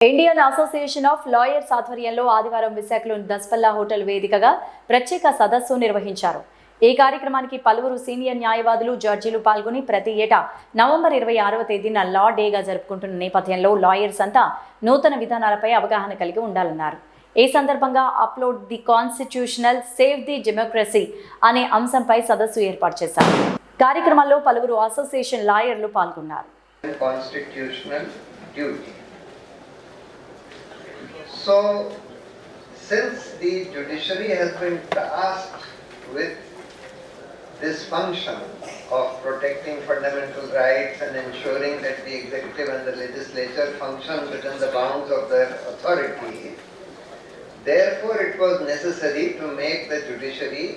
Indian association of lawyers ఆధ్వర్యంలో ఆదివారం విశాఖలోని దసపల హోటల్ వేదికగా ప్రత్యేక సదస్సు నిర్వహించారు. ఈ కార్యక్రమానికి పలువురు సీనియర్ న్యాయవాదులు, జడ్జీలు పాల్గొని ప్రతి ఏటా నవంబర్ 26వ తేదీన లా డేగా జరుపుకుంటున్న నేపథ్యంలో లాయర్స్ అంతా నూతన విధానాలపై అవగాహన కలిగి ఉండాలన్నారు. ఈ సందర్భంగా upload the constitutional, save the democracy అనే అంశంపై సదస్సు ఏర్పాటు చేశారు. కార్యక్రమంలో పలువురు అసోసియేషన్ లాయర్లు పాల్గొన్నారు. So, since the judiciary has been tasked with this function of protecting fundamental rights and ensuring that the executive and the legislature function within the bounds of their authority, therefore it was necessary to make the judiciary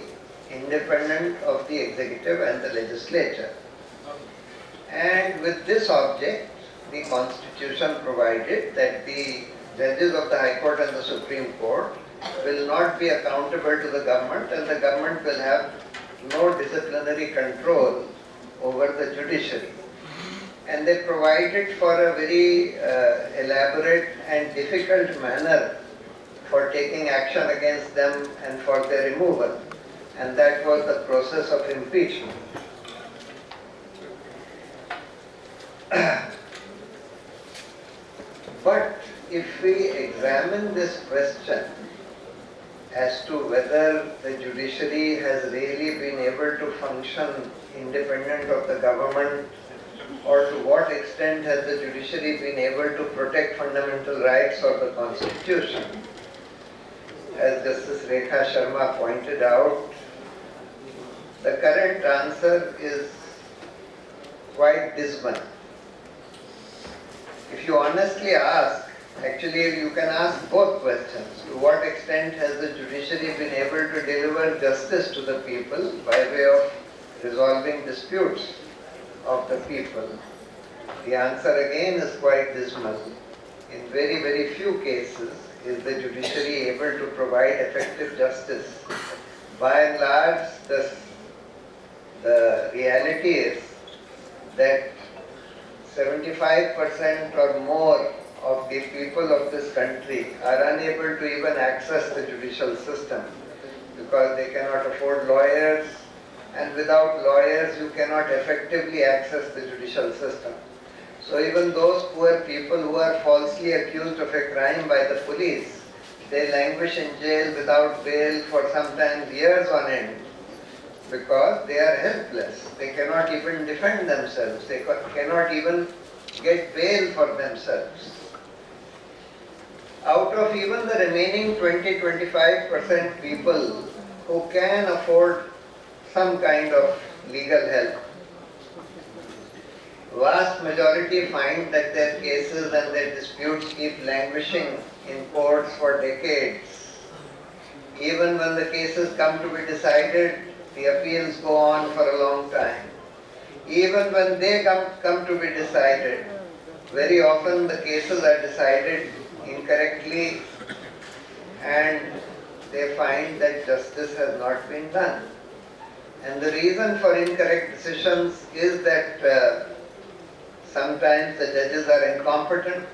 independent of the executive and the legislature. And with this object, the Constitution provided that the judges of the High Court and the Supreme Court will not be accountable to the government, and the government will have no disciplinary control over the judiciary. And they provided for a very elaborate and difficult manner for taking action against them and for their removal, and that was the process of impeachment. But if we examine this question as to whether the judiciary has really been able to function independent of the government, or to what extent has the judiciary been able to protect fundamental rights or the Constitution, as Justice Rekha Sharma pointed out, the current answer is quite dismal. If you honestly ask, actually, you can ask both questions. To what extent has the judiciary been able to deliver justice to the people by way of resolving disputes of the people? The answer again is quite dismal. In very, very few cases is the judiciary able to provide effective justice. By and large, the reality is that 75% or more of the people of this country are unable to even access the judicial system because they cannot afford lawyers, and without lawyers you cannot effectively access the judicial system. So even those poor people who are falsely accused of a crime by the police, they languish in jail without bail for sometimes years on end because they are helpless. They cannot even defend themselves. They cannot even get bail for themselves. Out of even the remaining 20-25% people who can afford some kind of legal help, vast majority find that their cases and their disputes keep languishing in courts for decades. Even when the cases come to be decided, the appeals go on for a long time. Even when they come to be decided, very often the cases are decided incorrectly, and they find that justice has not been done. And the reason for incorrect decisions is that sometimes the judges are incompetent,